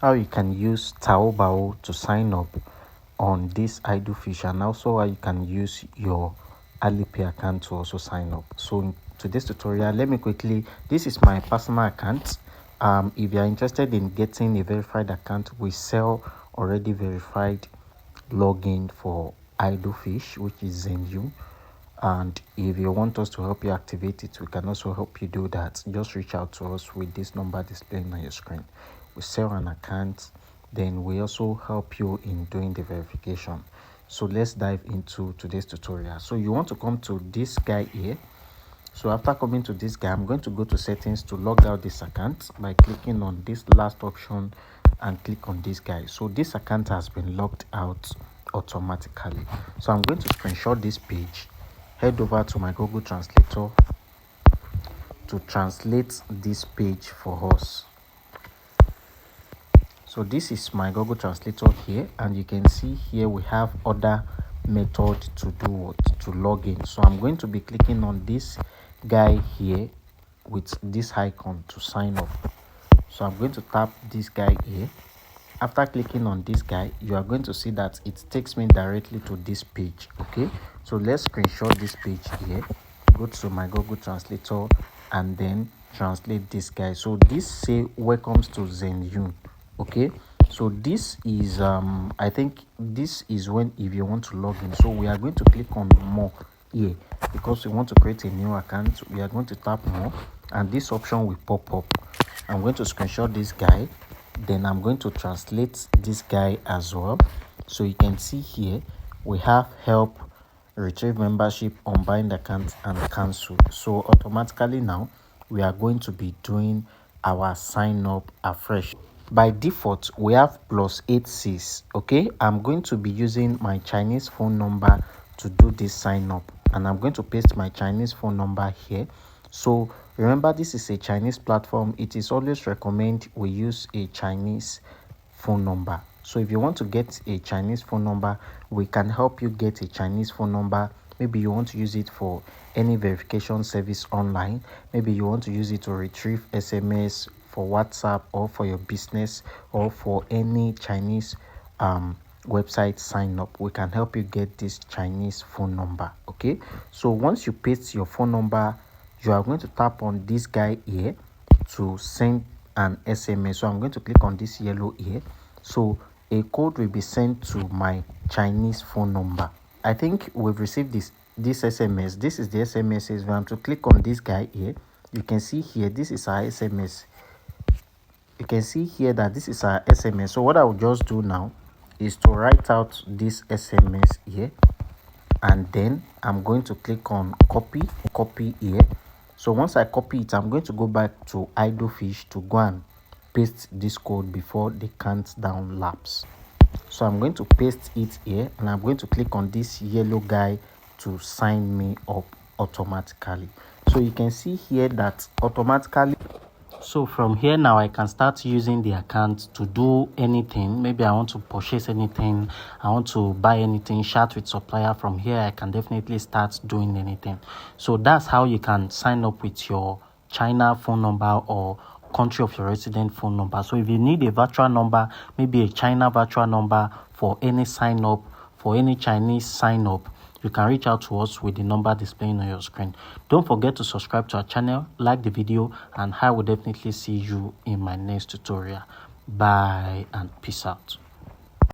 how you can use Taobao to sign up on this 𝐻𝐸, and also how you can use your Alipay account to also sign up. So in today's tutorial, let me quickly, this is my personal account. If you are interested in getting a verified account, we sell already verified login for 𝐻𝐸, which is Xianyu. And if you want us to help you activate it, we can also help you do that. Just reach out to us with this number displaying on your screen. We sell an account, then we also help you in doing the verification. So let's dive into today's tutorial. So you want to come to this guy here. So after coming to this guy, I'm going to go to settings to log out this account by clicking on this last option and click on this guy. So this account has been logged out automatically. So I'm going to screenshot this page, head over to my Google Translator to translate this page for us. So this is my Google Translator here, and you can see here we have other method to do what, to log in. So I'm going to be clicking on this guy here with this icon to sign up. So I'm going to tap this guy here. After clicking on this guy, you are going to see that it takes me directly to this page. Okay, so let's screenshot this page here, go to my Google Translator and then translate this guy. So this say welcomes to Xianyu. Okay, so this is I think this is when if you want to log in. So we are going to click on more here because we want to create a new account. We are going to tap more and this option will pop up. I'm going to screenshot this guy, then I'm going to translate this guy as well. So you can see here we have help, retrieve membership, unbind account and cancel. So automatically now we are going to be doing our sign up afresh. By default we have +86. Okay, I'm going to be using my Chinese phone number to do this sign up, and I'm going to paste my Chinese phone number here. So remember, this is a Chinese platform. It is always recommend we use a Chinese phone number. So if you want to get a Chinese phone number, we can help you get a Chinese phone number. Maybe you want to use it for any verification service online. Maybe you want to use it to retrieve SMS, for WhatsApp, or for your business, or for any Chinese website sign up. We can help you get this Chinese phone number. Okay, so once you paste your phone number, you are going to tap on this guy here to send an SMS. So I'm going to click on this yellow here. So a code will be sent to my Chinese phone number. I think we've received this SMS. This is the SMS. If I'm to click on this guy here, you can see here this is our SMS. You can see here that this is our SMS. So what I will just do now is to write out this SMS here, and then I'm going to click on copy here. So once I copy it, I'm going to go back to 𝐻𝐸 to go and paste this code before the countdown lapse. So I'm going to paste it here, and I'm going to click on this yellow guy to sign me up automatically. So you can see here that automatically. So from here now I can start using the account to do anything. Maybe I want to purchase anything, I want to buy anything, chat with supplier. From here I can definitely start doing anything. So that's how you can sign up with your China phone number or country of your resident phone number. So if you need a virtual number, maybe a China virtual number for any sign up, for any Chinese sign up, you can reach out to us with the number displaying on your screen. Don't forget to subscribe to our channel, like the video, and I will definitely see you in my next tutorial. Bye and peace out.